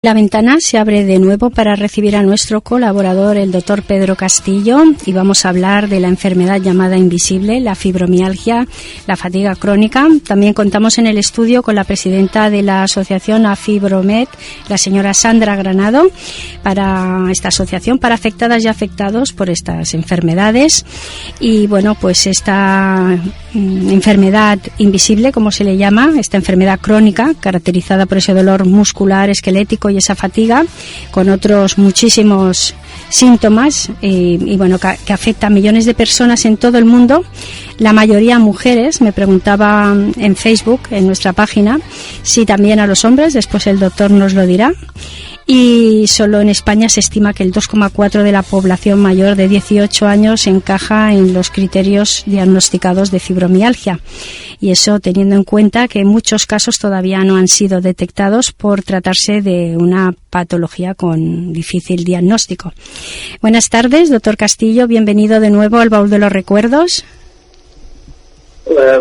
La ventana se abre de nuevo para recibir a nuestro colaborador, el doctor Pedro Castillo, y vamos a hablar de la enfermedad llamada invisible, la fibromialgia, la fatiga crónica. También contamos en el estudio con la presidenta de la asociación AFibroMed, la señora Sandra Granado, para esta asociación para afectadas y afectados por estas enfermedades. Y bueno, pues esta enfermedad invisible, como se le llama, esta enfermedad crónica, caracterizada por ese dolor muscular, esquelético y esa fatiga, con otros muchísimos síntomas y bueno, que afecta a millones de personas en todo el mundo, la mayoría mujeres. Me preguntaba en Facebook, en nuestra página, si también a los hombres, después el doctor nos lo dirá. Y solo en España se estima que el 2,4% de la población mayor de 18 años encaja en los criterios diagnosticados de fibromialgia. Y eso teniendo en cuenta que muchos casos todavía no han sido detectados por tratarse de una patología con difícil diagnóstico. Buenas tardes, doctor Castillo. Bienvenido de nuevo al Baúl de los Recuerdos.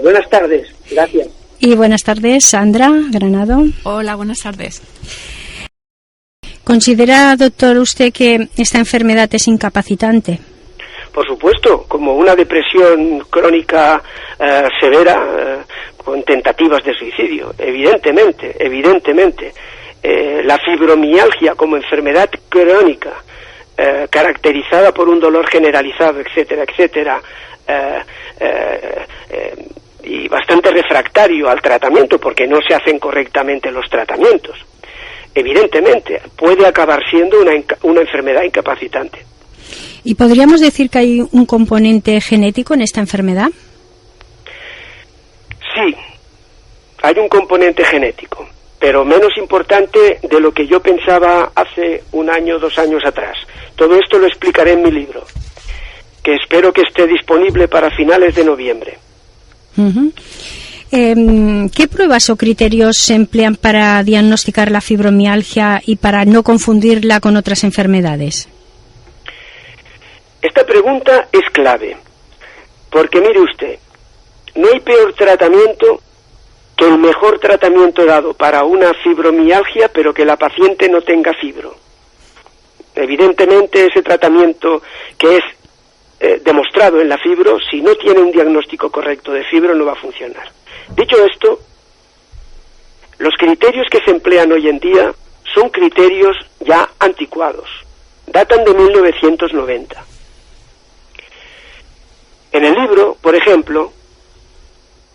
Buenas tardes, gracias. Y buenas tardes, Sandra Granado. Hola, buenas tardes. ¿Considera, doctor, usted que esta enfermedad es incapacitante? Por supuesto, como una depresión crónica severa con tentativas de suicidio, evidentemente. La fibromialgia como enfermedad crónica caracterizada por un dolor generalizado, etcétera, y bastante refractario al tratamiento porque no se hacen correctamente los tratamientos. Evidentemente, puede acabar siendo una enfermedad incapacitante. ¿Y podríamos decir que hay un componente genético en esta enfermedad? Sí, hay un componente genético, pero menos importante de lo que yo pensaba hace 1 año, 2 años atrás. Todo esto lo explicaré en mi libro, que espero que esté disponible para finales de noviembre. Uh-huh. ¿Qué pruebas o criterios se emplean para diagnosticar la fibromialgia y para no confundirla con otras enfermedades? Esta pregunta es clave, porque mire usted, no hay peor tratamiento que el mejor tratamiento dado para una fibromialgia, pero que la paciente no tenga fibro. Evidentemente, ese tratamiento que es demostrado en la fibro, si no tiene un diagnóstico correcto de fibro, no va a funcionar. Dicho esto, los criterios que se emplean hoy en día son criterios ya anticuados, datan de 1990. En el libro, por ejemplo,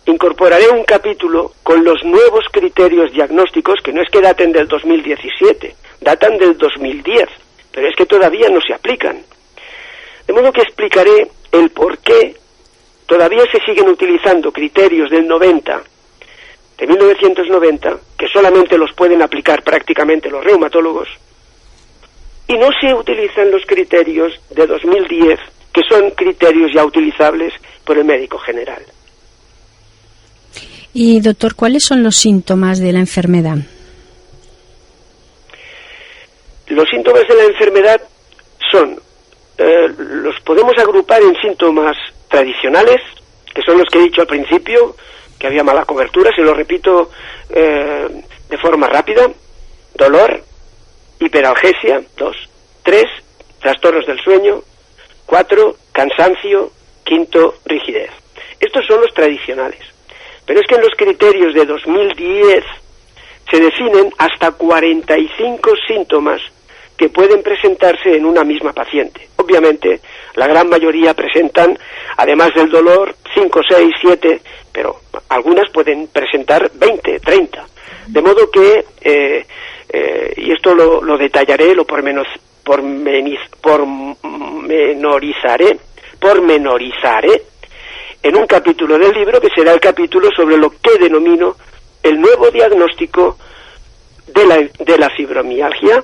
incorporaré un capítulo con los nuevos criterios diagnósticos, que no es que daten del 2017, datan del 2010, pero es que todavía no se aplican. De modo que explicaré el por qué todavía se siguen utilizando criterios del 1990, que solamente los pueden aplicar prácticamente los reumatólogos, y no se utilizan los criterios de 2010, que son criterios ya utilizables por el médico general. Y, doctor, ¿cuáles son los síntomas de la enfermedad? Los síntomas de la enfermedad son, los podemos agrupar en síntomas tradicionales, que son los que he dicho al principio, que había mala cobertura, se lo repito de forma rápida: dolor, hiperalgesia, 2, 3, trastornos del sueño, 4, cansancio, 5, rigidez. Estos son los tradicionales. Pero es que en los criterios de 2010 se definen hasta 45 síntomas que pueden presentarse en una misma paciente. Obviamente, la gran mayoría presentan, además del dolor, 5, 6, 7, pero algunas pueden presentar 20, 30. De modo que, y esto lo detallaré, lo pormenorizaré en un capítulo del libro, que será el capítulo sobre lo que denomino el nuevo diagnóstico de la fibromialgia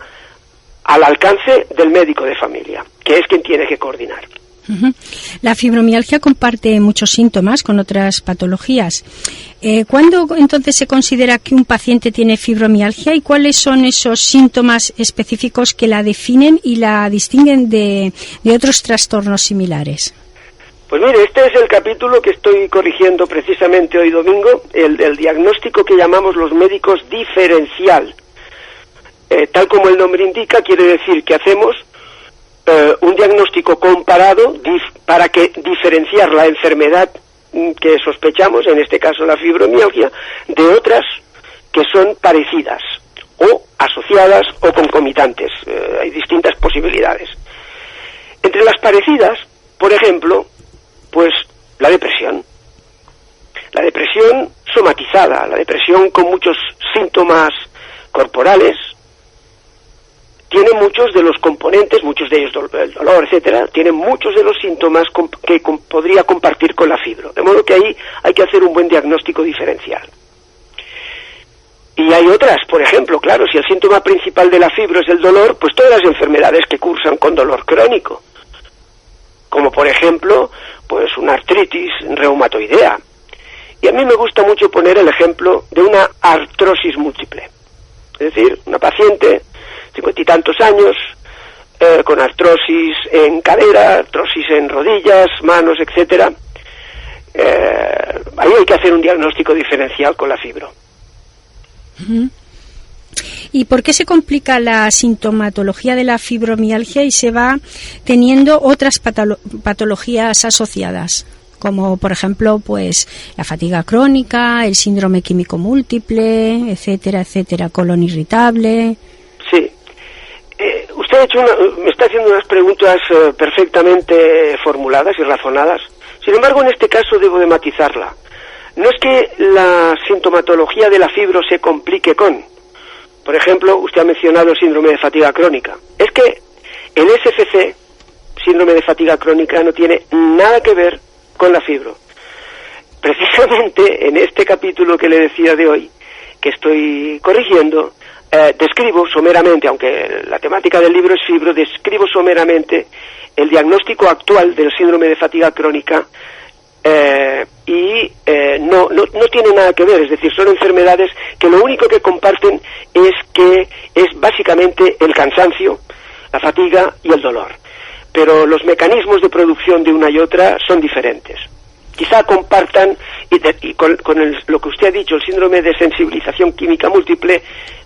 al alcance del médico de familia, que es quien tiene que coordinar. Uh-huh. La fibromialgia comparte muchos síntomas con otras patologías. ¿Cuándo entonces se considera que un paciente tiene fibromialgia y cuáles son esos síntomas específicos que la definen y la distinguen de otros trastornos similares? Pues mire, este es el capítulo que estoy corrigiendo precisamente hoy domingo, el diagnóstico que llamamos los médicos diferencial. tal como el nombre indica, quiere decir que hacemos un diagnóstico comparado para que diferenciar la enfermedad que sospechamos, en este caso la fibromialgia, de otras que son parecidas o asociadas o concomitantes. Hay distintas posibilidades. Entre las parecidas, por ejemplo, pues la depresión somatizada, la depresión con muchos síntomas corporales, tiene muchos de los componentes, muchos de ellos el dolor, etcétera, tiene muchos de los síntomas que podría compartir con la fibro. De modo que ahí hay que hacer un buen diagnóstico diferencial. Y hay otras, por ejemplo, claro, si el síntoma principal de la fibro es el dolor, pues todas las enfermedades que cursan con dolor crónico, como por ejemplo, pues una artritis reumatoidea. Y a mí me gusta mucho poner el ejemplo de una artrosis múltiple. Es decir, una paciente, 50 y tantos años, con artrosis en cadera, artrosis en rodillas, manos, etcétera. Ahí hay que hacer un diagnóstico diferencial con la fibro. ¿Y por qué se complica la sintomatología de la fibromialgia y se va teniendo otras patologías asociadas? Como por ejemplo, pues la fatiga crónica, el síndrome químico múltiple, etcétera, etcétera, colon irritable. Sí. Usted me está haciendo unas preguntas perfectamente formuladas y razonadas. Sin embargo, en este caso debo de matizarla. No es que la sintomatología de la fibro se complique con, por ejemplo, usted ha mencionado el síndrome de fatiga crónica. Es que el SFC, síndrome de fatiga crónica, no tiene nada que ver con la fibro. Precisamente en este capítulo que le decía de hoy, que estoy corrigiendo, describo someramente, aunque la temática del libro es fibro, describo someramente el diagnóstico actual del síndrome de fatiga crónica y no tiene nada que ver, es decir, son enfermedades que lo único que comparten es que es básicamente el cansancio, la fatiga y el dolor. Pero los mecanismos de producción de una y otra son diferentes. Quizá compartan, y con lo que usted ha dicho, el síndrome de sensibilización química múltiple,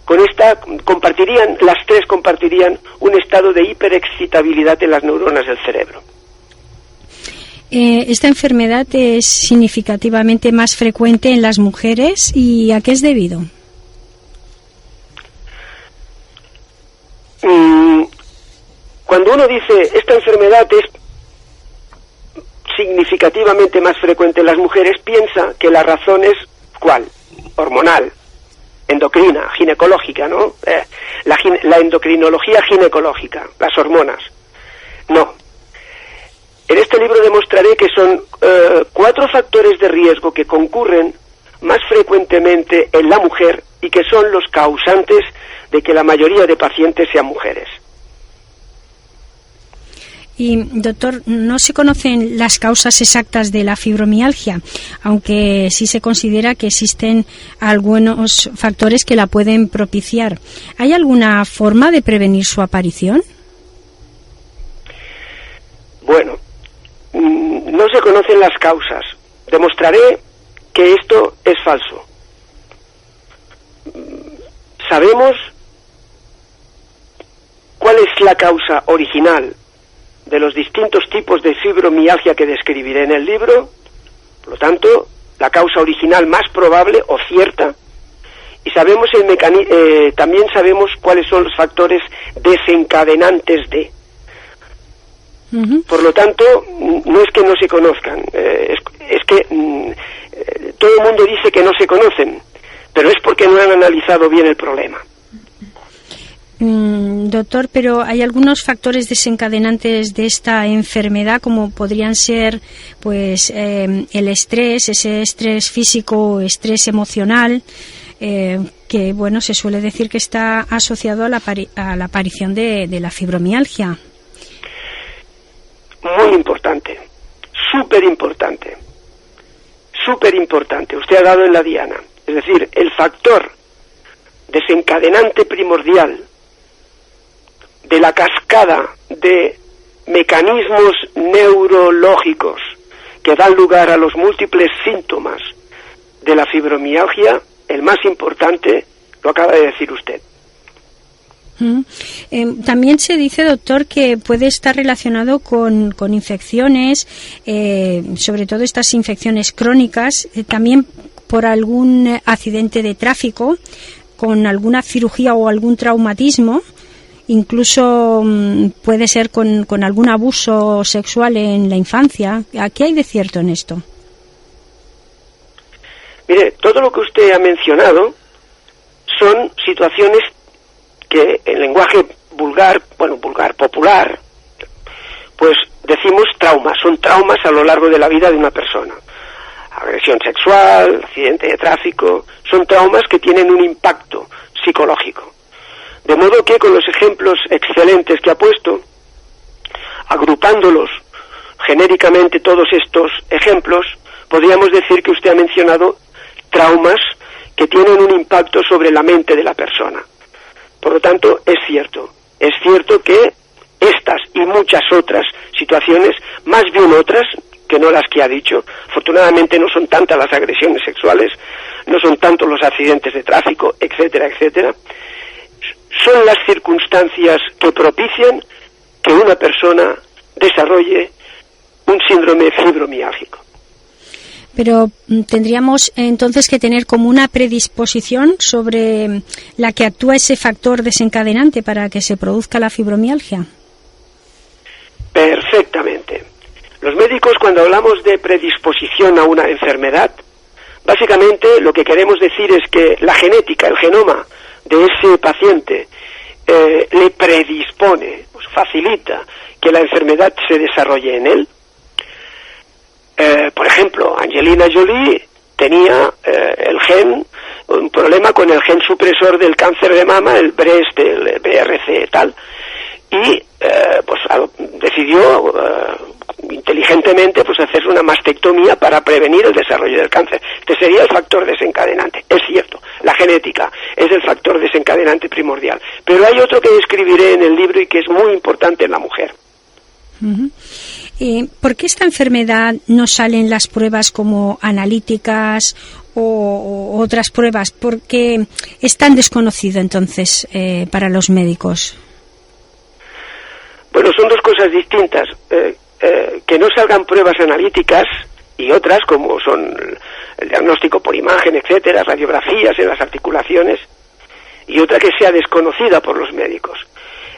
las tres compartirían un estado de hiperexcitabilidad en las neuronas del cerebro. Esta enfermedad es significativamente más frecuente en las mujeres, ¿y a qué es debido? Cuando uno dice esta enfermedad es significativamente más frecuente en las mujeres, piensa que la razón es ¿cuál? Hormonal, endocrina, ginecológica, ¿no? La endocrinología ginecológica, las hormonas. No. En este libro demostraré que son 4 factores de riesgo que concurren más frecuentemente en la mujer y que son los causantes de que la mayoría de pacientes sean mujeres. Y, doctor, no se conocen las causas exactas de la fibromialgia, aunque sí se considera que existen algunos factores que la pueden propiciar. ¿Hay alguna forma de prevenir su aparición? Bueno, no se conocen las causas. Demostraré que esto es falso. Sabemos cuál es la causa original de los distintos tipos de fibromialgia que describiré en el libro. Por lo tanto, la causa original más probable o cierta, y sabemos también sabemos cuáles son los factores desencadenantes de. Por lo tanto, no es que no se conozcan, es que todo el mundo dice que no se conocen, pero es porque no han analizado bien el problema. Doctor, pero hay algunos factores desencadenantes de esta enfermedad, como podrían ser, pues, el estrés, ese estrés físico o estrés emocional, que, bueno, se suele decir que está asociado a la aparición de la fibromialgia. Muy importante, súper importante. Usted ha dado en la diana. Es decir, el factor desencadenante primordial de la cascada de mecanismos neurológicos que dan lugar a los múltiples síntomas de la fibromialgia, el más importante lo acaba de decir usted. También se dice, doctor, que puede estar relacionado con infecciones, sobre todo estas infecciones crónicas, también por algún accidente de tráfico, con alguna cirugía o algún traumatismo, incluso puede ser con algún abuso sexual en la infancia. ¿Qué hay de cierto en esto? Mire, todo lo que usted ha mencionado son situaciones que en lenguaje vulgar, popular, pues decimos traumas, son traumas a lo largo de la vida de una persona. Agresión sexual, accidente de tráfico, son traumas que tienen un impacto psicológico. De modo que con los ejemplos excelentes que ha puesto, agrupándolos genéricamente todos estos ejemplos, podríamos decir que usted ha mencionado traumas que tienen un impacto sobre la mente de la persona. Por lo tanto, es cierto que estas y muchas otras situaciones, más bien otras, que no las que ha dicho, afortunadamente no son tantas las agresiones sexuales, no son tantos los accidentes de tráfico, etcétera, etcétera, son las circunstancias que propician que una persona desarrolle un síndrome fibromiálgico. Pero tendríamos entonces que tener como una predisposición sobre la que actúa ese factor desencadenante para que se produzca la fibromialgia. Perfectamente. Los médicos, cuando hablamos de predisposición a una enfermedad, básicamente lo que queremos decir es que la genética, el genoma de ese paciente le predispone, pues facilita que la enfermedad se desarrolle en él. Por ejemplo, Angelina Jolie tenía un problema con el gen supresor del cáncer de mama, el BRCA, el BRC tal, y pues decidió inteligentemente pues hacerse una mastectomía para prevenir el desarrollo del cáncer. Este sería el factor desencadenante. Es cierto, la genética es el factor desencadenante primordial, pero hay otro que describiré en el libro y que es muy importante en la mujer. ¿Por qué esta enfermedad no salen las pruebas como analíticas o otras pruebas? ¿Por qué es tan desconocido entonces para los médicos? Bueno, son dos cosas distintas. Que no salgan pruebas analíticas y otras como son el diagnóstico por imagen, etcétera, radiografías en las articulaciones, y otra que sea desconocida por los médicos.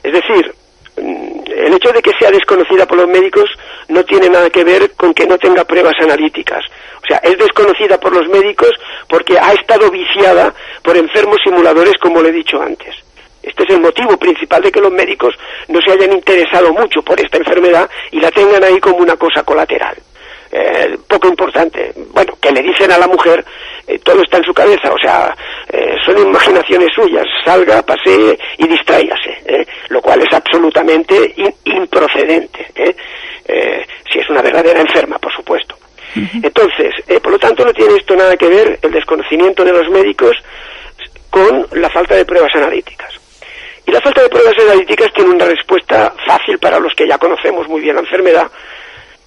Es decir, el hecho de que sea desconocida por los médicos no tiene nada que ver con que no tenga pruebas analíticas. O sea, es desconocida por los médicos porque ha estado viciada por enfermos simuladores, como le he dicho antes. Este es el motivo principal de que los médicos no se hayan interesado mucho por esta enfermedad y la tengan ahí como una cosa colateral. Poco importante. Bueno, que le dicen a la mujer, todo está en su cabeza, o sea, son imaginaciones suyas, salga, pasee y distráigase, lo cual es absolutamente improcedente, si es una verdadera enferma, por supuesto. Entonces, por lo tanto, no tiene esto nada que ver, el desconocimiento de los médicos, con la falta de pruebas analíticas. Y la falta de pruebas analíticas tiene una respuesta fácil para los que ya conocemos muy bien la enfermedad,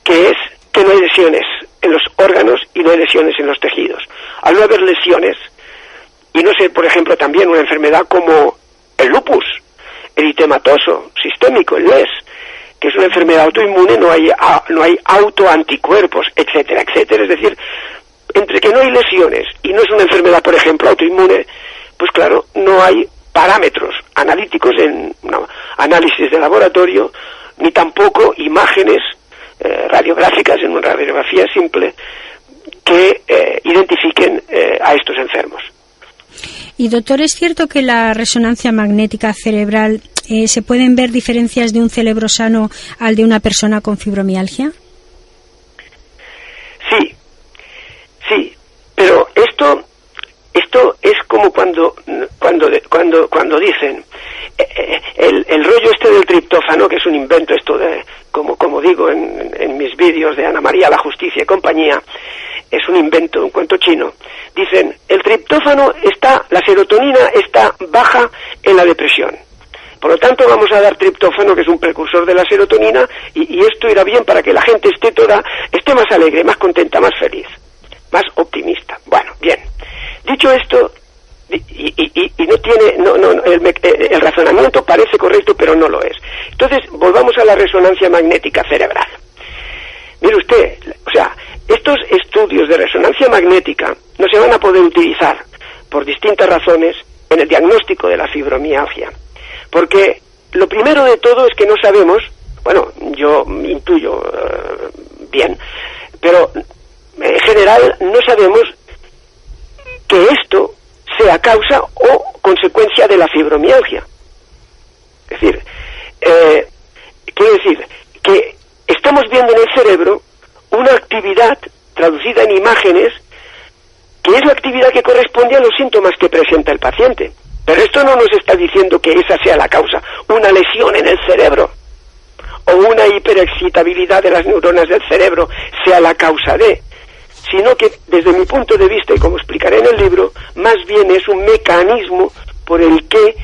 que es que no hay lesiones en los órganos y no hay lesiones en los tejidos. Al no haber lesiones, y no sé, por ejemplo, también una enfermedad como el lupus eritematoso sistémico, el LES, que es una enfermedad autoinmune, no hay autoanticuerpos, etcétera, etcétera. Es decir, entre que no hay lesiones y no es una enfermedad, por ejemplo, autoinmune, pues claro, no hay parámetros analíticos en análisis de laboratorio, ni tampoco imágenes radiográficas en una radiografía simple que identifiquen a estos enfermos. Y doctor, ¿es cierto que la resonancia magnética cerebral se pueden ver diferencias de un cerebro sano al de una persona con fibromialgia? Sí, pero esto es como cuando dicen el rollo este del triptófano, que es un invento esto de, como digo en mis vídeos de Ana María, la Justicia y compañía, es un invento, un cuento chino. Dicen, el triptófano la serotonina está baja en la depresión. Por lo tanto, vamos a dar triptófano, que es un precursor de la serotonina, y esto irá bien para que la gente esté más alegre, más contenta, más feliz, más optimista. Bueno, bien. Dicho esto, y no tiene, el razonamiento parece correcto, pero no lo es. Entonces, volvamos a la resonancia magnética cerebral. Mire usted, o sea, estos estudios de resonancia magnética no se van a poder utilizar por distintas razones en el diagnóstico de la fibromialgia, porque lo primero de todo es que no sabemos, bueno, yo intuyo bien, pero en general no sabemos que esto sea causa o consecuencia de la fibromialgia. Es decir, quiero decir que estamos viendo en el cerebro una actividad traducida en imágenes que es la actividad que corresponde a los síntomas que presenta el paciente. Pero esto no nos está diciendo que esa sea la causa, una lesión en el cerebro o una hiperexcitabilidad de las neuronas del cerebro sea la causa de, sino que desde mi punto de vista, y como explicaré en el libro, más bien es un mecanismo por el que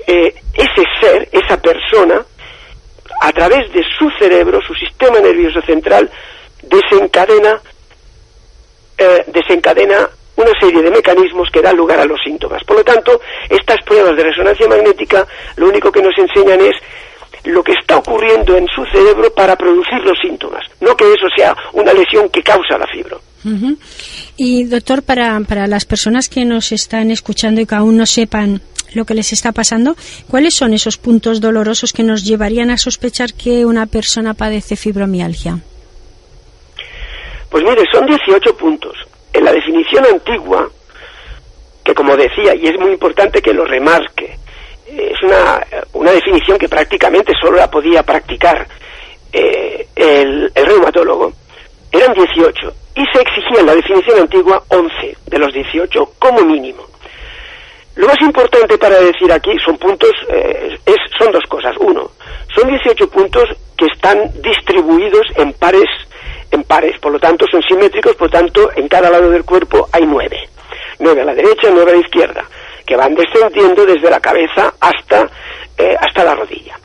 ese ser, esa persona, a través de su cerebro, su sistema nervioso central, desencadena una serie de mecanismos que dan lugar a los síntomas. Por lo tanto, estas pruebas de resonancia magnética lo único que nos enseñan es lo que está ocurriendo en su cerebro para producir los síntomas, no que eso sea una lesión que causa la fibro. Uh-huh. Y doctor, para las personas que nos están escuchando y que aún no sepan lo que les está pasando, ¿cuáles son esos puntos dolorosos que nos llevarían a sospechar que una persona padece fibromialgia? Pues mire, son 18 puntos. En la definición antigua, que como decía, y es muy importante que lo remarque, es una definición que prácticamente solo la podía practicar el reumatólogo, eran 18, y se exigía en la definición antigua 11 de los 18 como mínimo. Lo más importante para decir aquí son puntos, son dos cosas. Uno, son 18 puntos que están distribuidos en pares, por lo tanto son simétricos, por lo tanto en cada lado del cuerpo hay 9. 9 a la derecha, 9 a la izquierda, que van descendiendo desde la cabeza hasta la rodilla.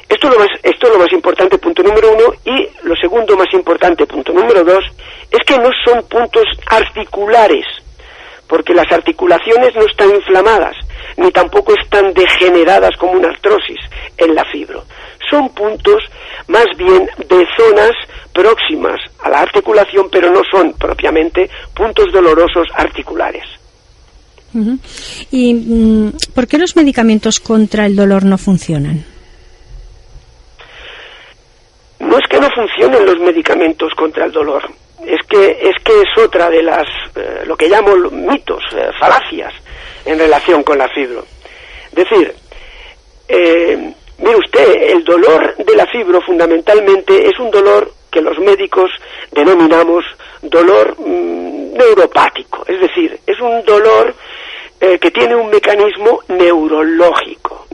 Esto es lo más importante, punto número 1, y lo segundo más importante, punto número 2, es que no son puntos articulares, porque las articulaciones no están inflamadas, ni tampoco están degeneradas como una artrosis en la fibro. Son puntos más bien de zonas próximas a la articulación, pero no son propiamente puntos dolorosos articulares. Uh-huh. ¿Y por qué los medicamentos contra el dolor no funcionan? No es que no funcionen los medicamentos contra el dolor, es que es otra de las, lo que llamo mitos, falacias, en relación con la fibro. Es decir, mire usted, el dolor de la fibro fundamentalmente es un dolor que los médicos denominamos dolor neuropático, es decir, es un dolor que tiene un mecanismo neurológico.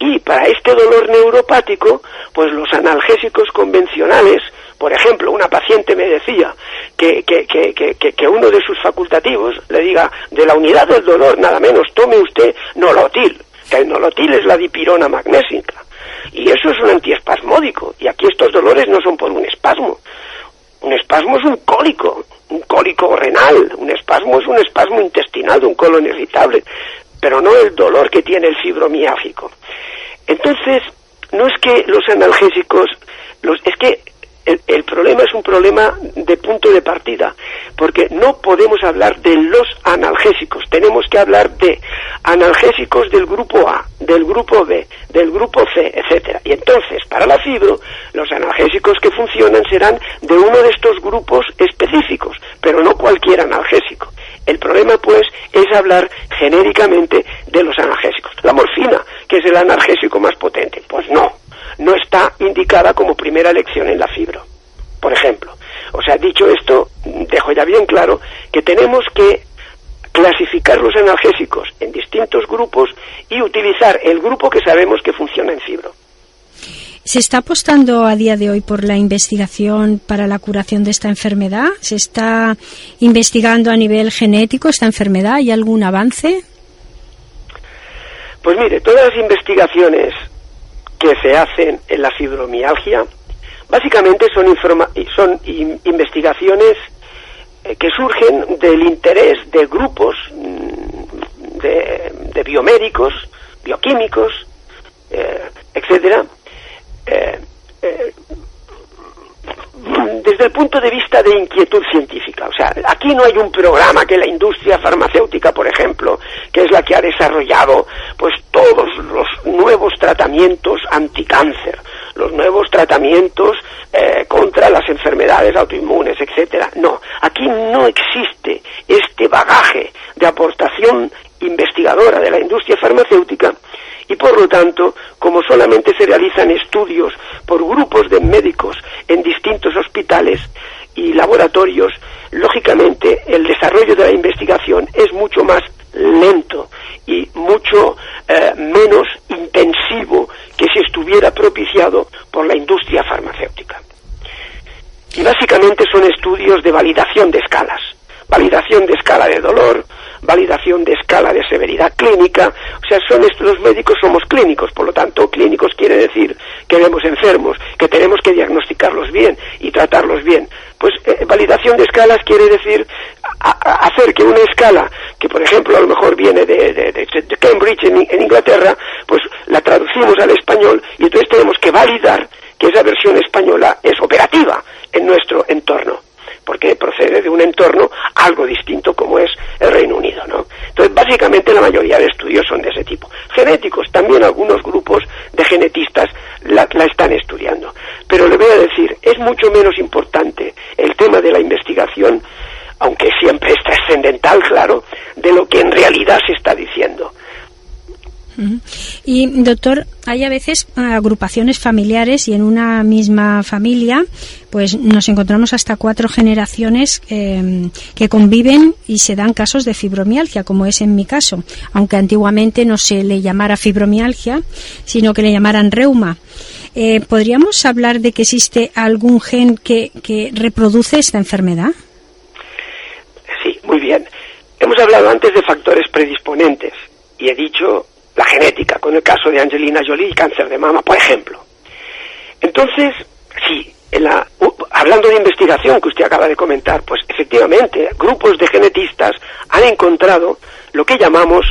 Y para este dolor neuropático, pues los analgésicos convencionales, por ejemplo, una paciente me decía que uno de sus facultativos le diga, de la unidad del dolor, nada menos, tome usted Nolotil, que el Nolotil es la dipirona magnésica, y eso es un antiespasmódico, y aquí estos dolores no son por un espasmo. Un espasmo es un cólico renal, un espasmo es un espasmo intestinal de un colon irritable, pero no el dolor que tiene el fibromialgico. Entonces, no es que los analgésicos, es que el problema es un problema de punto de partida, porque no podemos hablar de los analgésicos, tenemos que hablar de analgésicos del grupo A, del grupo B, del grupo C, etcétera. Y entonces, para la fibro, los analgésicos que funcionan serán de uno de estos grupos específicos, pero no cualquier analgésico. El problema, pues, es hablar genéricamente de los analgésicos. La morfina, que es el analgésico más potente, pues no está indicada como primera elección en la fibro, por ejemplo. O sea, dicho esto, dejo ya bien claro que tenemos que clasificar los analgésicos en distintos grupos y utilizar el grupo que sabemos que funciona en fibro. ¿Se está apostando a día de hoy por la investigación para la curación de esta enfermedad? ¿Se está investigando a nivel genético esta enfermedad? ¿Hay algún avance? Pues mire, todas las investigaciones que se hacen en la fibromialgia básicamente son investigaciones que surgen del interés de grupos de biomédicos, bioquímicos, etcétera, desde el punto de vista de inquietud científica. O sea, aquí no hay un programa que la industria farmacéutica, por ejemplo, que es la que ha desarrollado pues todos los nuevos tratamientos anticáncer, los nuevos tratamientos contra las enfermedades autoinmunes, etcétera. No, aquí no existe este bagaje de aportación investigadora de la industria farmacéutica, y por lo tanto, como solamente se realizan estudios por grupos de médicos en distintos hospitales y laboratorios, lógicamente el desarrollo de la investigación es mucho más lento y mucho menos intensivo que si estuviera propiciado por la industria farmacéutica. Y básicamente son estudios de validación de escalas, validación de escala de dolor, validación de escala de severidad clínica. O sea, los médicos somos clínicos, por lo tanto, clínicos quiere decir que vemos enfermos, que tenemos que diagnosticarlos bien y tratarlos bien. Pues validación de escalas quiere decir hacer que una escala, que por ejemplo a lo mejor viene de Cambridge en Inglaterra, pues la traducimos al español y entonces tenemos que validar que esa versión española es operativa en nuestro entorno, porque procede de un entorno algo distinto como es el Reino Unido, ¿no? Entonces, básicamente la mayoría de estudios son de ese tipo. Genéticos, también algunos grupos de genetistas la están estudiando. Pero le voy a decir, es mucho menos importante el tema de la investigación, aunque siempre es trascendental, claro, de lo que en realidad se está diciendo. Y, doctor, hay a veces agrupaciones familiares y en una misma familia pues nos encontramos hasta 4 generaciones que conviven y se dan casos de fibromialgia, como es en mi caso, aunque antiguamente no se le llamara fibromialgia, sino que le llamaran reuma. ¿Podríamos hablar de que existe algún gen que reproduce esta enfermedad? Sí, muy bien. Hemos hablado antes de factores predisponentes y he dicho la genética, con el caso de Angelina Jolie y cáncer de mama, por ejemplo. Entonces, sí, hablando de investigación que usted acaba de comentar, pues efectivamente, grupos de genetistas han encontrado lo que llamamos,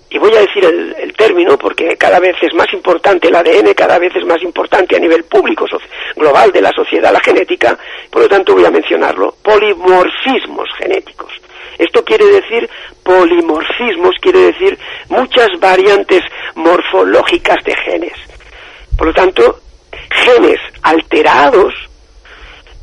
y voy a decir el término porque cada vez es más importante el ADN, cada vez es más importante a nivel público, global de la sociedad, la genética, por lo tanto voy a mencionarlo, polimorfismos genéticos. Esto quiere decir polimorfismos, quiere decir muchas variantes morfológicas de genes. Por lo tanto, genes alterados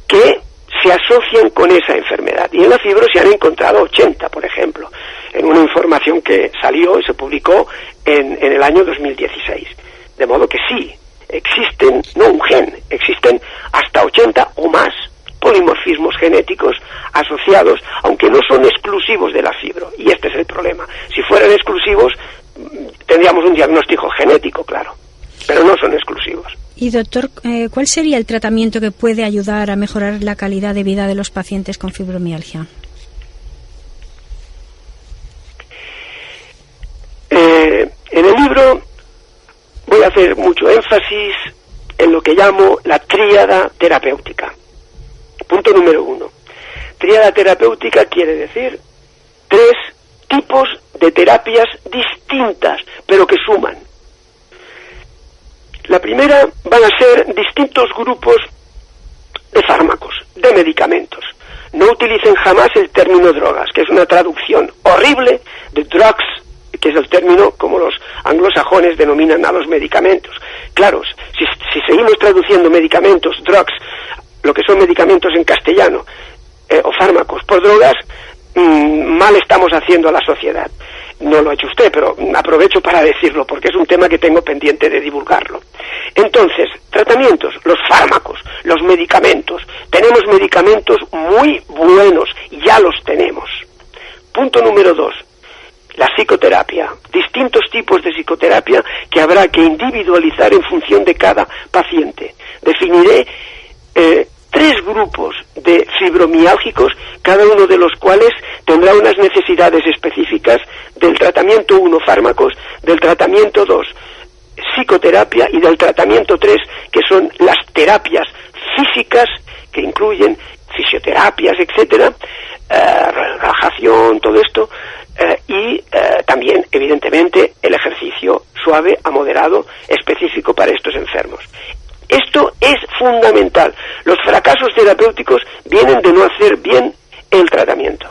que se asocian con esa enfermedad. Y en la fibro se han encontrado 80, por ejemplo, en una información que salió y se publicó en el año 2016. De modo que sí, existen, no un gen, existen hasta 80 o más polimorfismos genéticos asociados, aunque no son exclusivos de la fibro, y este es el problema. Si fueran exclusivos, tendríamos un diagnóstico genético, claro, pero no son exclusivos. Y doctor, ¿cuál sería el tratamiento que puede ayudar a mejorar la calidad de vida de los pacientes con fibromialgia? En el libro voy a hacer mucho énfasis en lo que llamo la tríada terapéutica. Punto número 1. Tríada terapéutica quiere decir 3 tipos de terapias distintas, pero que suman. La primera van a ser distintos grupos de fármacos, de medicamentos. No utilicen jamás el término drogas, que es una traducción horrible de drugs, que es el término como los anglosajones denominan a los medicamentos. Claro, si seguimos traduciendo medicamentos, drugs, lo que son medicamentos en castellano, o fármacos por drogas, mal estamos haciendo a la sociedad. No lo ha hecho usted, pero aprovecho para decirlo, porque es un tema que tengo pendiente de divulgarlo. Entonces, tratamientos, los fármacos, los medicamentos. Tenemos medicamentos muy buenos, ya los tenemos. Punto número 2. La psicoterapia, distintos tipos de psicoterapia que habrá que individualizar en función de cada paciente. Definiré 3 grupos de fibromiálgicos, cada uno de los cuales tendrá unas necesidades específicas del tratamiento 1, fármacos, del tratamiento 2, psicoterapia, y del tratamiento 3, que son las terapias físicas, que incluyen fisioterapias, etcétera, relajación, todo esto, y también, evidentemente, el ejercicio suave a moderado específico para estos enfermos. Esto es fundamental. Los fracasos terapéuticos vienen de no hacer bien el tratamiento.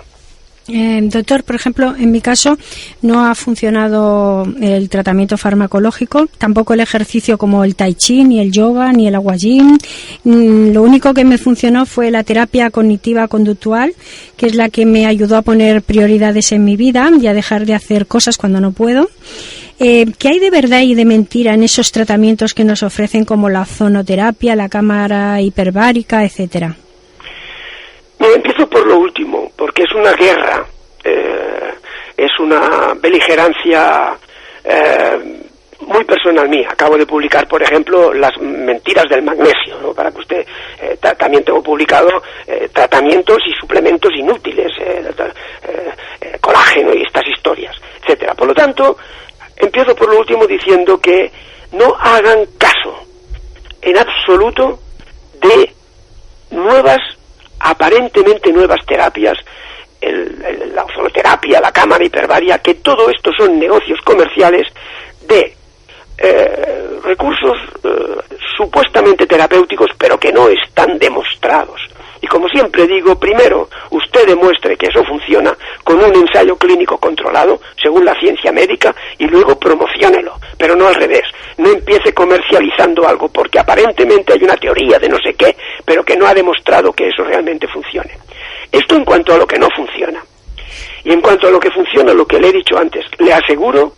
Doctor, por ejemplo, en mi caso no ha funcionado el tratamiento farmacológico, tampoco el ejercicio como el tai chi, ni el yoga, ni el aguayín. Lo único que me funcionó fue la terapia cognitiva conductual, que es la que me ayudó a poner prioridades en mi vida y a dejar de hacer cosas cuando no puedo. ¿Qué hay de verdad y de mentira en esos tratamientos que nos ofrecen como la ozonoterapia, la cámara hiperbárica, etcétera? Empiezo por lo último, porque es una guerra, es una beligerancia muy personal mía. Acabo de publicar, por ejemplo, las mentiras del magnesio, ¿no? Para que usted, también tengo publicado tratamientos y suplementos inútiles, colágeno y estas historias, etcétera. Por lo tanto, empiezo por lo último diciendo que no hagan caso en absoluto de aparentemente nuevas terapias, la ozonoterapia, la cámara hiperbárica, que todo esto son negocios comerciales de recursos supuestamente terapéuticos, pero que no están demostrados. Y como siempre digo, primero usted demuestre que eso funciona con un ensayo clínico controlado, según la ciencia médica, y luego promociónelo, pero no al revés. No empiece comercializando algo porque aparentemente hay una teoría de no sé qué, pero que no ha demostrado que eso realmente funcione. Esto en cuanto a lo que no funciona. Y en cuanto a lo que funciona, lo que le he dicho antes, le aseguro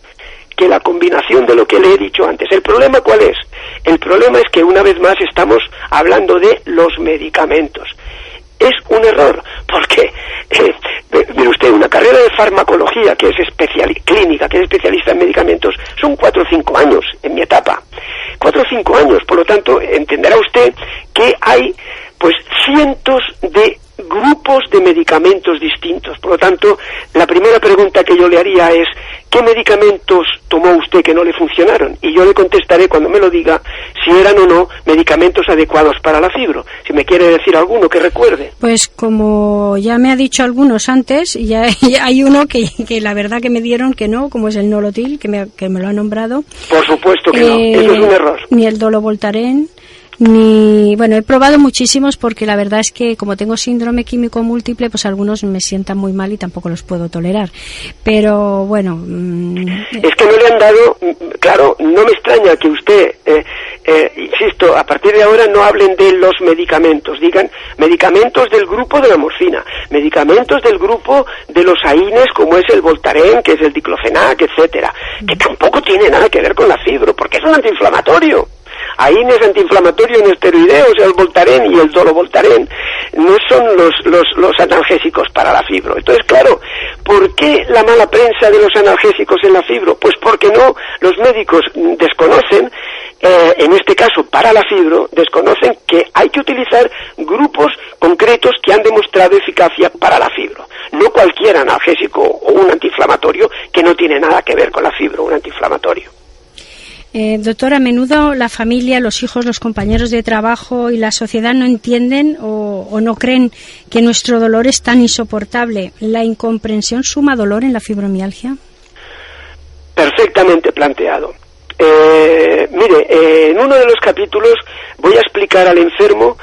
que la combinación de lo que le he dicho antes. ¿El problema cuál es? El problema es que una vez más estamos hablando de los medicamentos. Es un error, porque mire usted, una carrera de farmacología que es clínica, que es especialista en medicamentos, son 4 o 5 años en mi etapa. 4 o 5 años, por lo tanto, entenderá usted que hay pues cientos de grupos de medicamentos distintos. Por lo tanto, la primera pregunta que yo le haría es: ¿qué medicamentos tomó usted que no le funcionaron? Y yo le contestaré cuando me lo diga si eran o no medicamentos adecuados para la fibro. Si me quiere decir alguno que recuerde. Pues como ya me ha dicho algunos antes, ya hay uno que la verdad que me dieron que no, como es el Nolotil, que me lo ha nombrado. Por supuesto que no, eso es un error. Ni el Dolovoltaren. Bueno, he probado muchísimos porque la verdad es que como tengo síndrome químico múltiple, pues algunos me sientan muy mal y tampoco los puedo tolerar. Pero bueno... Es que no le han dado... Claro, no me extraña que usted, insisto, a partir de ahora no hablen de los medicamentos, digan medicamentos del grupo de la morfina, medicamentos del grupo de los AINES como es el Voltaren, que es el diclofenac, etcétera, que tampoco tiene nada que ver con la fibro, porque es un antiinflamatorio. AINES antiinflamatorio en esteroideos, el Voltaren y el Dolovoltaren no son los analgésicos para la fibro. Entonces, claro, ¿por qué la mala prensa de los analgésicos en la fibro? Pues porque los médicos desconocen, en este caso para la fibro, desconocen que hay que utilizar grupos concretos que han demostrado eficacia para la fibro. No cualquier analgésico o un antiinflamatorio que no tiene nada que ver con la fibro, un antiinflamatorio. Doctor, a menudo la familia, los hijos, los compañeros de trabajo y la sociedad no entienden o no creen que nuestro dolor es tan insoportable. ¿La incomprensión suma dolor en la fibromialgia? Perfectamente planteado. Mire, en uno de los capítulos voy a explicar al enfermo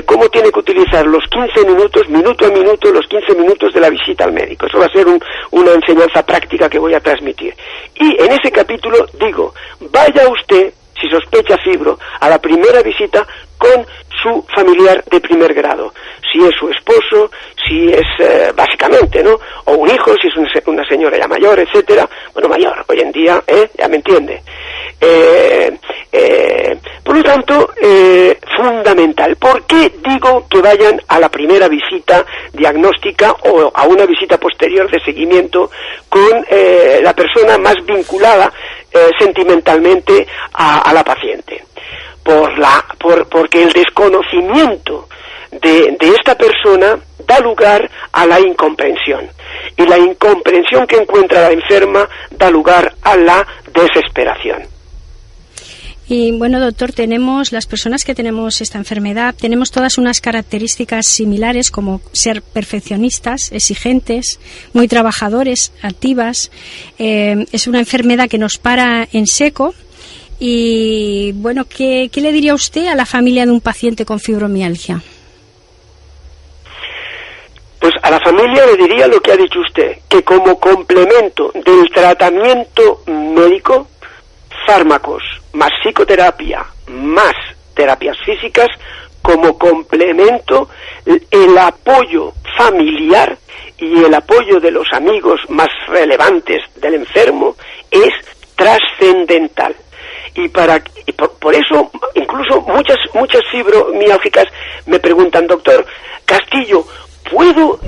cómo tiene que utilizar los 15 minutos, minuto a minuto, los 15 minutos de la visita al médico. Eso va a ser una enseñanza práctica que voy a transmitir. Y en ese capítulo digo, vaya usted, si sospecha fibro, a la primera visita con su familiar de primer grado. Si es su esposo, si es básicamente, ¿no? O un hijo, si es una señora ya mayor, etcétera. Bueno, mayor, hoy en día, ya me entiende. Por lo tanto, fundamental. ¿Por qué digo que vayan a la primera visita diagnóstica o a una visita posterior de seguimiento con la persona más vinculada sentimentalmente a la paciente? Porque el desconocimiento de esta persona da lugar a la incomprensión, y la incomprensión que encuentra la enferma da lugar a la desesperación. Y bueno, doctor, las personas que tenemos esta enfermedad, tenemos todas unas características similares, como ser perfeccionistas, exigentes, muy trabajadores, activas. Es una enfermedad que nos para en seco. Y bueno, ¿qué le diría usted a la familia de un paciente con fibromialgia? Pues a la familia le diría lo que ha dicho usted, que como complemento del tratamiento médico, fármacos, más psicoterapia, más terapias físicas, como complemento, el apoyo familiar y el apoyo de los amigos más relevantes del enfermo es trascendental. Y por eso, incluso muchas fibromialgicas me preguntan, doctor Castillo, ¿puedo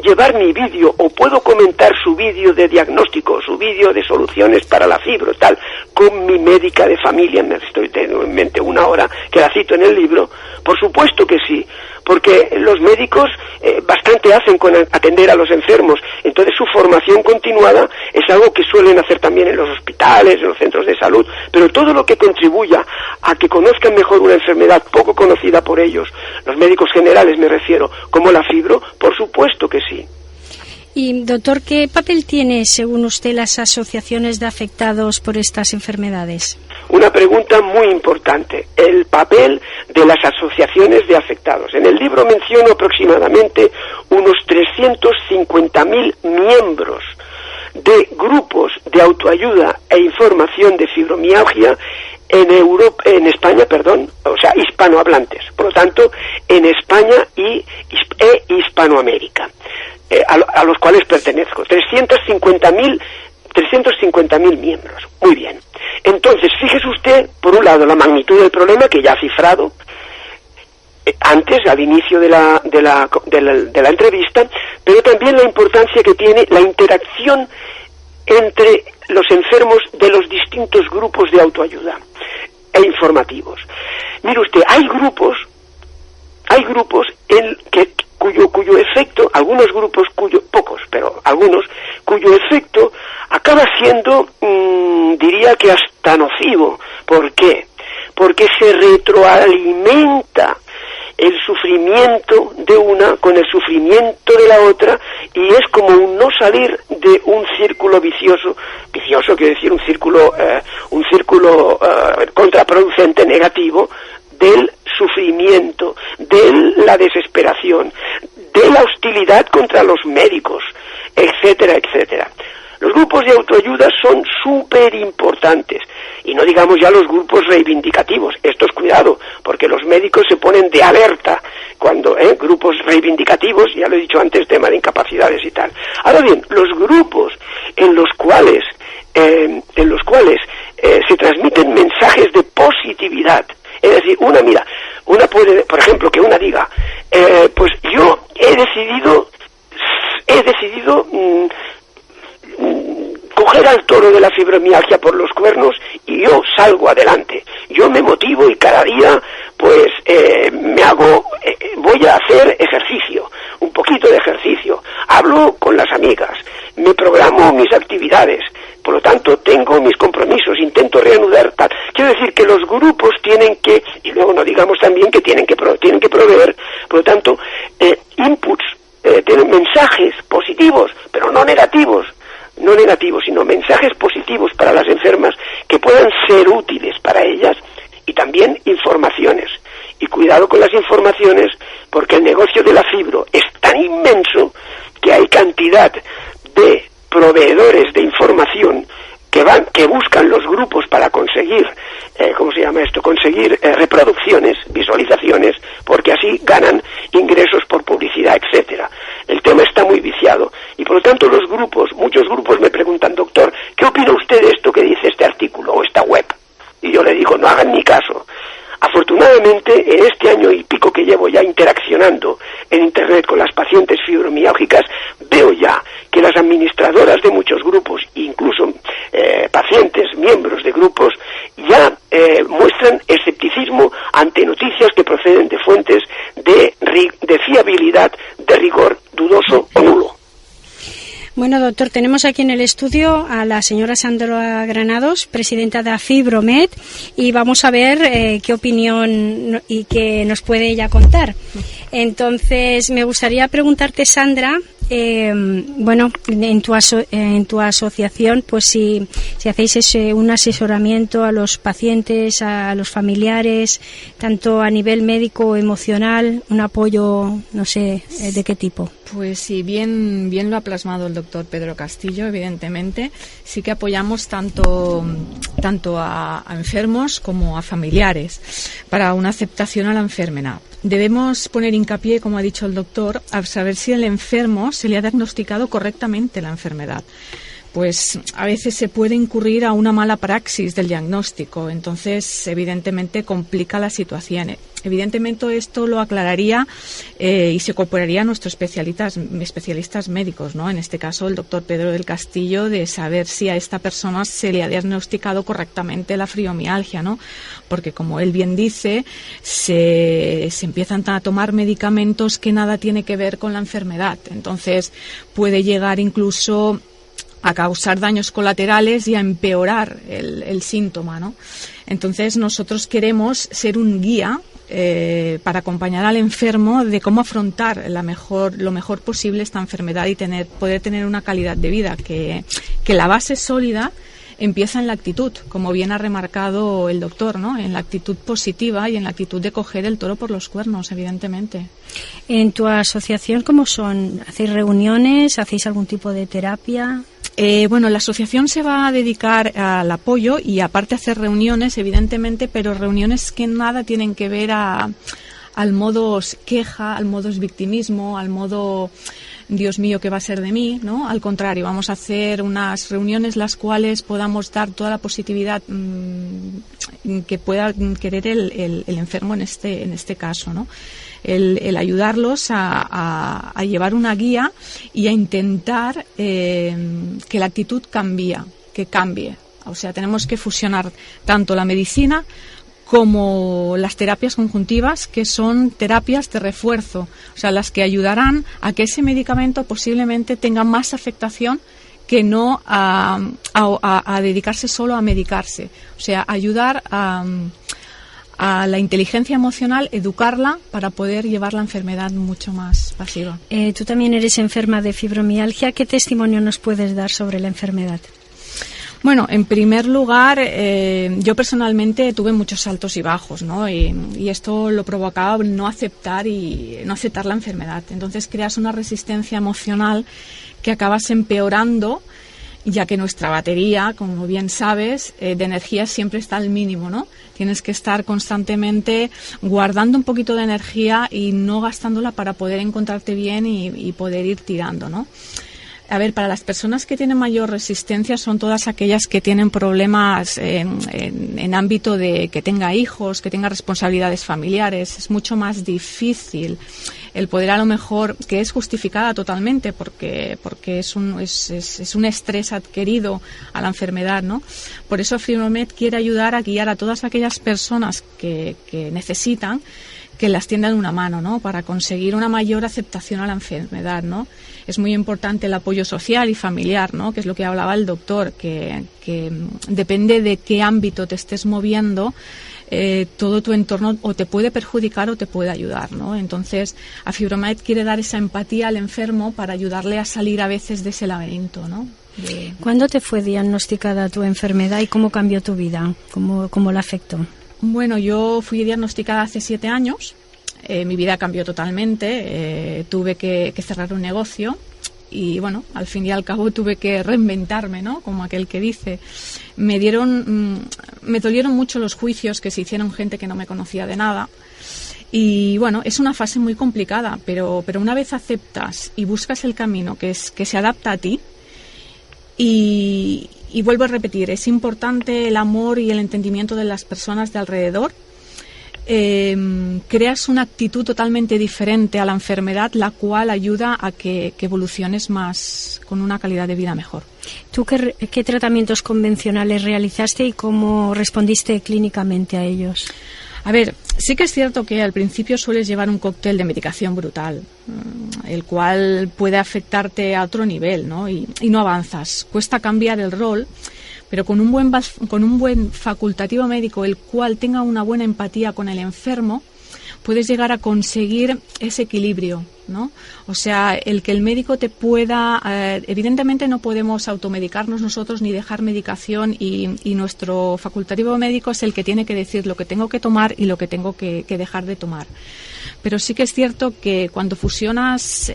llevar mi vídeo o puedo comentar su vídeo de diagnóstico, su vídeo de soluciones para la fibro, tal, con mi médica de familia? Tengo en mente una hora que la cito en el libro. Por supuesto que sí, porque los médicos bastante hacen con atender a los enfermos. Entonces su formación continuada es algo que suelen hacer también en los hospitales, en los centros de salud, pero todo lo que contribuya a que conozcan mejor una enfermedad poco conocida por ellos, los médicos generales me refiero, como la fibro, por supuesto que sí. Y doctor, ¿qué papel tiene, según usted, las asociaciones de afectados por estas enfermedades? Una pregunta muy importante, el papel de las asociaciones de afectados. En el libro menciono aproximadamente unos 350.000 miembros de grupos de autoayuda e información de fibromialgia en España, o sea, hispanohablantes, por lo tanto, en España e Hispanoamérica, a los cuales pertenezco. 350.000 miembros. Muy bien. Entonces, fíjese usted, por un lado, la magnitud del problema, que ya ha cifrado antes, al inicio de la entrevista, pero también la importancia que tiene la interacción entre los enfermos de los distintos grupos de autoayuda e informativos. Mire usted, hay grupos cuyo efecto, algunos grupos pocos, pero algunos, cuyo efecto acaba siendo, diría que hasta nocivo. ¿Por qué? Porque se retroalimenta el sufrimiento de una con el sufrimiento de la otra, y es como un no salir de un círculo vicioso quiere decir un círculo contraproducente, negativo, del sufrimiento, de la desesperación, de la hostilidad contra los médicos, etcétera, etcétera. Los grupos de autoayuda son súper importantes, y no digamos ya los grupos reivindicativos. Estos, cuidado, porque los médicos se ponen de alerta cuando grupos reivindicativos, ya lo he dicho antes, tema de incapacidades y tal. Ahora bien, los grupos en los cuales se transmiten mensajes de positividad, es decir, una puede, por ejemplo, que una diga, pues yo he decidido coger al toro de la fibromialgia por los cuernos y yo salgo adelante. Yo me motivo y cada día pues voy a hacer ejercicio, un poquito de ejercicio, hablo con las amigas, me programo mis actividades, por lo tanto tengo mis compromisos, intento reanudar tal. Quiero decir que los grupos tienen que, y luego no digamos también que tienen que proveer, por lo tanto, inputs, tienen mensajes positivos, pero no negativos, sino mensajes positivos para las enfermas que puedan ser útiles para ellas, y también informaciones. Y cuidado con las informaciones, porque el negocio de la fibro es tan inmenso que hay cantidad de proveedores de información que buscan los grupos para conseguir, conseguir reproducciones, visualizaciones, porque así ganan ingresos por publicidad, etcétera. El tema está muy viciado, y por lo tanto muchos grupos me preguntan, doctor, ¿qué opina usted de esto que dice este artículo o esta web? Y yo le digo, no hagan ni caso. Afortunadamente, en este año y pico que llevo ya interaccionando en Internet con las pacientes fibromiálgicas, veo ya que las administradoras de muchos grupos, incluso pacientes, miembros de grupos, ya muestran escepticismo ante noticias que proceden de fuentes de fiabilidad, de rigor dudoso o nulo. Bueno, doctor. Doctor, tenemos aquí en el estudio a la señora Sandra Granados, presidenta de Fibromed, y vamos a ver qué opinión y qué nos puede ella contar. Entonces, me gustaría preguntarte, Sandra, bueno, en tu asociación, pues si hacéis un asesoramiento a los pacientes, a los familiares, tanto a nivel médico o emocional, un apoyo, no sé, ¿de qué tipo? Pues sí, bien lo ha plasmado el doctor Pedro Castillo, evidentemente. Sí que apoyamos tanto a enfermos como a familiares para una aceptación a la enfermedad. Debemos poner hincapié, como ha dicho el doctor, a saber si el enfermo se le ha diagnosticado correctamente la enfermedad. Pues a veces se puede incurrir a una mala praxis del diagnóstico, entonces evidentemente complica la situación. Evidentemente esto lo aclararía y se incorporaría a nuestros especialistas médicos, ¿no? En este caso el doctor Pedro del Castillo, de saber si a esta persona se le ha diagnosticado correctamente la fibromialgia, ¿no? Porque como él bien dice, se empiezan a tomar medicamentos que nada tiene que ver con la enfermedad, entonces puede llegar incluso a causar daños colaterales y a empeorar el síntoma, ¿no? Entonces nosotros queremos ser un guía para acompañar al enfermo de cómo afrontar lo mejor posible esta enfermedad y poder tener una calidad de vida, que la base sólida empieza en la actitud, como bien ha remarcado el doctor, ¿no? En la actitud positiva y en la actitud de coger el toro por los cuernos, evidentemente. ¿En tu asociación cómo son? ¿Hacéis reuniones? ¿Hacéis algún tipo de terapia? Bueno, la asociación se va a dedicar al apoyo y aparte a hacer reuniones, evidentemente, pero reuniones que nada tienen que ver al modo queja, al modo victimismo, al modo Dios mío, ¿qué va a ser de mí? ¿No? Al contrario, vamos a hacer unas reuniones las cuales podamos dar toda la positividad que pueda querer el enfermo en este caso, ¿no? El ayudarlos a llevar una guía y a intentar que la actitud cambie. O sea, tenemos que fusionar tanto la medicina como las terapias conjuntivas, que son terapias de refuerzo, o sea, las que ayudarán a que ese medicamento posiblemente tenga más afectación que no a dedicarse solo a medicarse. O sea, ayudar a la inteligencia emocional, educarla para poder llevar la enfermedad mucho más pasiva. Tú también eres enferma de fibromialgia. ¿Qué testimonio nos puedes dar sobre la enfermedad? Bueno, en primer lugar, yo personalmente tuve muchos altos y bajos, ¿no? Y esto lo provocaba no aceptar la enfermedad. Entonces creas una resistencia emocional que acabas empeorando, ya que nuestra batería, como bien sabes, de energía siempre está al mínimo, ¿no? Tienes que estar constantemente guardando un poquito de energía y no gastándola para poder encontrarte bien y poder ir tirando, ¿no? A ver, para las personas que tienen mayor resistencia son todas aquellas que tienen problemas en ámbito de que tenga hijos, que tenga responsabilidades familiares. Es mucho más difícil el poder, a lo mejor, que es justificada totalmente porque es un estrés adquirido a la enfermedad, ¿no? Por eso Fibromed quiere ayudar a guiar a todas aquellas personas que necesitan que las tiendan una mano, ¿no? Para conseguir una mayor aceptación a la enfermedad, ¿no? Es muy importante el apoyo social y familiar, ¿no? Que es lo que hablaba el doctor, que depende de qué ámbito te estés moviendo, todo tu entorno o te puede perjudicar o te puede ayudar, ¿no? Entonces, a Fibromed quiere dar esa empatía al enfermo para ayudarle a salir a veces de ese laberinto, ¿no? ¿Cuándo te fue diagnosticada tu enfermedad y cómo cambió tu vida? ¿Cómo la afectó? Bueno, yo fui diagnosticada hace 7 años. Mi vida cambió totalmente. Tuve que cerrar un negocio y, bueno, al fin y al cabo tuve que reinventarme, ¿no? Como aquel que dice. Me dolieron mucho los juicios que se hicieron gente que no me conocía de nada. Y, bueno, es una fase muy complicada, pero una vez aceptas y buscas el camino que se adapta a ti, y vuelvo a repetir, es importante el amor y el entendimiento de las personas de alrededor. Creas una actitud totalmente diferente a la enfermedad, la cual ayuda a que evoluciones más, con una calidad de vida mejor. ¿Tú qué tratamientos convencionales realizaste y cómo respondiste clínicamente a ellos? A ver, sí que es cierto que al principio sueles llevar un cóctel de medicación brutal, el cual puede afectarte a otro nivel, ¿no? Y no avanzas. Cuesta cambiar el rol, pero con un buen facultativo médico, el cual tenga una buena empatía con el enfermo, puedes llegar a conseguir ese equilibrio, ¿no? O sea, el que el médico te pueda... evidentemente no podemos automedicarnos nosotros ni dejar medicación y nuestro facultativo médico es el que tiene que decir lo que tengo que tomar y lo que tengo que dejar de tomar. Pero sí que es cierto que cuando fusionas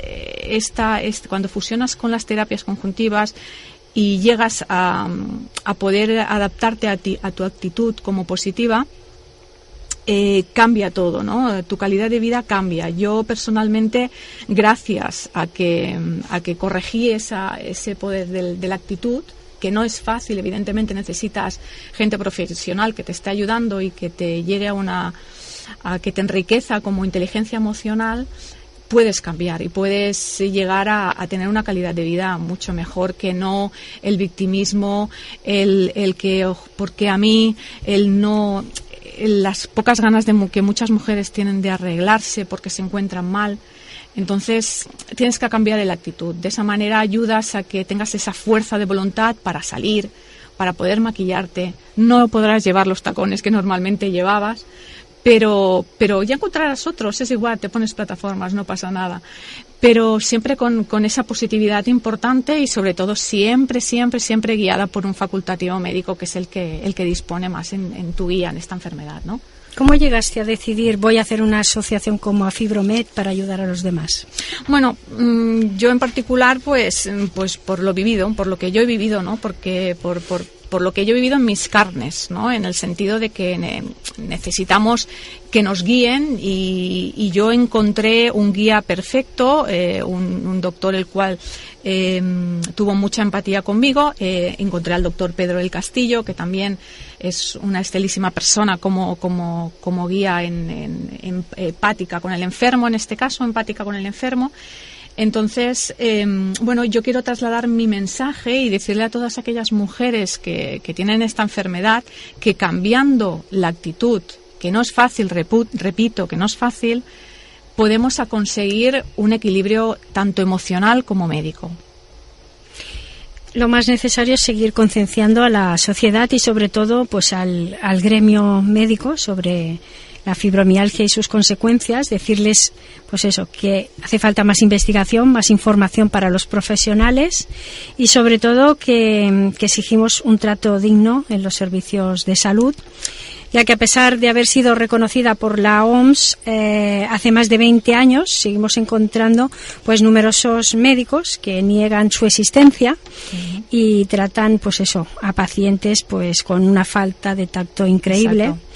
cuando fusionas con las terapias conjuntivas y llegas a poder adaptarte a tu actitud como positiva, cambia todo, ¿no? Tu calidad de vida cambia. Yo personalmente, gracias a que corregí ese poder de la actitud, que no es fácil, evidentemente necesitas gente profesional que te esté ayudando y que te llegue a que te enriqueza como inteligencia emocional, puedes cambiar y puedes llegar a tener una calidad de vida mucho mejor que no el victimismo, el que, porque a mí, las pocas ganas que muchas mujeres tienen de arreglarse porque se encuentran mal. Entonces tienes que cambiar la actitud. De esa manera ayudas a que tengas esa fuerza de voluntad para salir, para poder maquillarte. No podrás llevar los tacones que normalmente llevabas, pero ya encontrarás otros. Es igual, te pones plataformas, no pasa nada. Pero siempre con esa positividad importante y sobre todo siempre guiada por un facultativo médico que es el que dispone más en tu guía en esta enfermedad, ¿no? ¿Cómo llegaste a decidir voy a hacer una asociación como Afibromed para ayudar a los demás? Bueno, yo en particular pues por lo vivido, por lo que yo he vivido, ¿no? Porque por lo que yo he vivido en mis carnes, ¿no? En el sentido de que necesitamos que nos guíen y yo encontré un guía perfecto, un doctor el cual tuvo mucha empatía conmigo. Encontré al doctor Pedro del Castillo, que también es una estelísima persona como guía en empática con el enfermo, en este caso empática con el enfermo. Entonces, bueno, yo quiero trasladar mi mensaje y decirle a todas aquellas mujeres que tienen esta enfermedad que cambiando la actitud, que no es fácil, repito, que no es fácil, podemos conseguir un equilibrio tanto emocional como médico. Lo más necesario es seguir concienciando a la sociedad y sobre todo pues al gremio médico sobre la fibromialgia y sus consecuencias, decirles pues eso, que hace falta más investigación, más información para los profesionales y sobre todo que exigimos un trato digno en los servicios de salud, ya que a pesar de haber sido reconocida por la OMS hace más de 20 años, seguimos encontrando pues numerosos médicos que niegan su existencia y tratan pues eso a pacientes pues con una falta de tacto increíble. Exacto.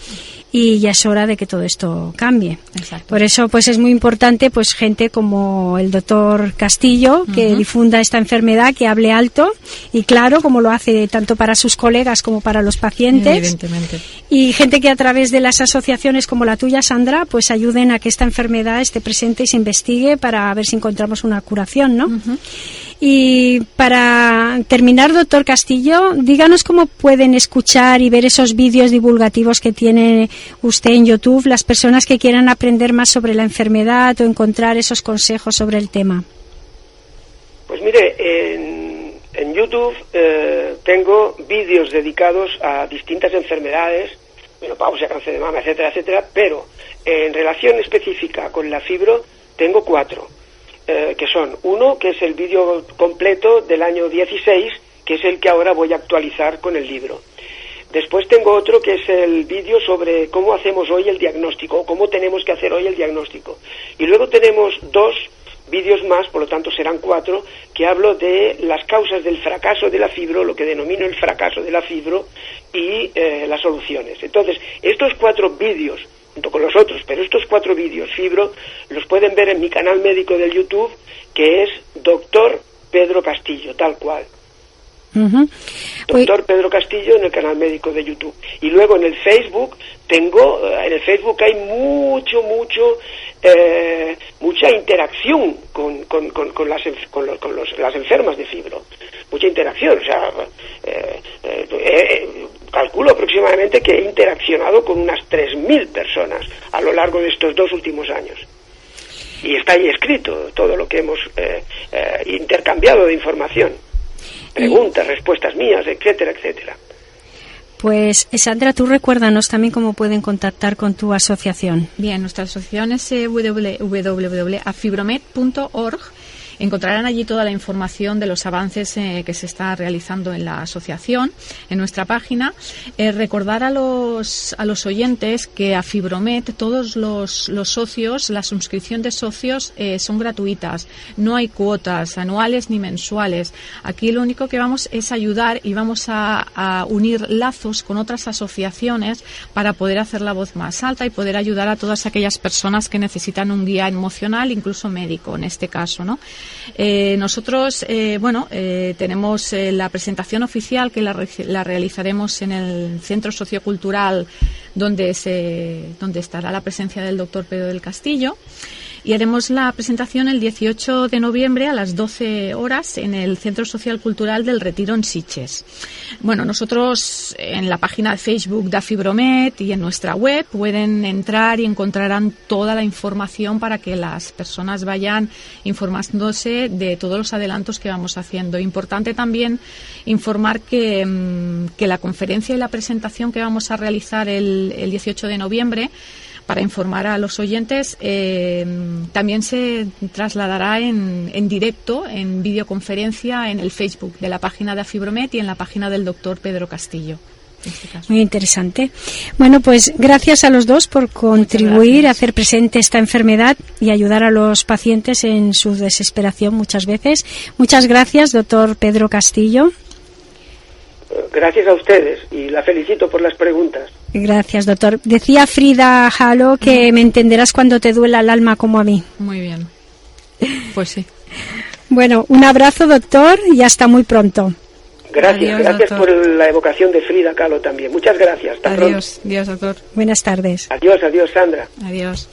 Y ya es hora de que todo esto cambie. Exacto. Por eso pues es muy importante pues gente como el doctor Castillo que difunda esta enfermedad, que hable alto y claro, como lo hace tanto para sus colegas como para los pacientes. Evidentemente. Y gente que a través de las asociaciones como la tuya, Sandra, pues ayuden a que esta enfermedad esté presente y se investigue para ver si encontramos una curación, ¿no? Y para terminar, doctor Castillo, díganos cómo pueden escuchar y ver esos vídeos divulgativos que tiene usted en YouTube las personas que quieran aprender más sobre la enfermedad o encontrar esos consejos sobre el tema. Pues mire, en YouTube tengo vídeos dedicados a distintas enfermedades, menopausia, cáncer de mama, etcétera, etcétera, pero en relación específica con la fibro tengo 4. Que son uno, que es el vídeo completo del año 16, que es el que ahora voy a actualizar con el libro. Después tengo otro que es el vídeo sobre cómo hacemos hoy el diagnóstico, o cómo tenemos que hacer hoy el diagnóstico. Y luego tenemos 2 vídeos más, por lo tanto serán 4, que hablo de las causas del fracaso de la fibro, lo que denomino el fracaso de la fibro, y las soluciones. Entonces, estos 4 vídeos, junto con los otros, pero estos 4 vídeos fibro los pueden ver en mi canal médico del YouTube, que es Doctor Pedro Castillo, tal cual. Doctor Pedro Castillo en el canal médico de YouTube. Y luego en el Facebook en el Facebook hay mucha interacción con las enfermas de fibro, mucha interacción, o sea, calculo aproximadamente que he interaccionado con unas 3.000 personas a lo largo de estos 2 últimos años. Y está ahí escrito todo lo que hemos intercambiado de información. Preguntas, respuestas mías, etcétera, etcétera. Pues, Sandra, tú recuérdanos también cómo pueden contactar con tu asociación. Bien, nuestra asociación es www.afibromed.org. Encontrarán allí toda la información de los avances que se está realizando en la asociación, en nuestra página. Recordar a los oyentes que a Fibromed todos los socios, la suscripción de socios son gratuitas. No hay cuotas anuales ni mensuales. Aquí lo único que vamos es ayudar y vamos a unir lazos con otras asociaciones para poder hacer la voz más alta y poder ayudar a todas aquellas personas que necesitan un guía emocional, incluso médico en este caso, ¿no? Nosotros, tenemos la presentación oficial que la realizaremos en el Centro Sociocultural donde estará la presencia del doctor Pedro del Castillo. Y haremos la presentación el 18 de noviembre a las 12 horas en el Centro Social Cultural del Retiro en Sitges. Bueno, nosotros en la página de Facebook de Fibromed y en nuestra web pueden entrar y encontrarán toda la información para que las personas vayan informándose de todos los adelantos que vamos haciendo. Importante también informar que la conferencia y la presentación que vamos a realizar el 18 de noviembre para informar a los oyentes, también se trasladará en directo, en videoconferencia, en el Facebook de la página de Afibromed y en la página del doctor Pedro Castillo. En este caso. Muy interesante. Bueno, pues gracias a los dos por contribuir a hacer presente esta enfermedad y ayudar a los pacientes en su desesperación muchas veces. Muchas gracias, doctor Pedro Castillo. Gracias a ustedes y la felicito por las preguntas. Gracias, doctor. Decía Frida Kahlo que me entenderás cuando te duela el alma como a mí. Muy bien. Pues sí. Bueno, un abrazo, doctor, y hasta muy pronto. Gracias, Adiós, gracias doctor. por la evocación de Frida Kahlo también. Muchas gracias. Hasta pronto. Adiós, doctor. Buenas tardes. Adiós, Sandra. Adiós.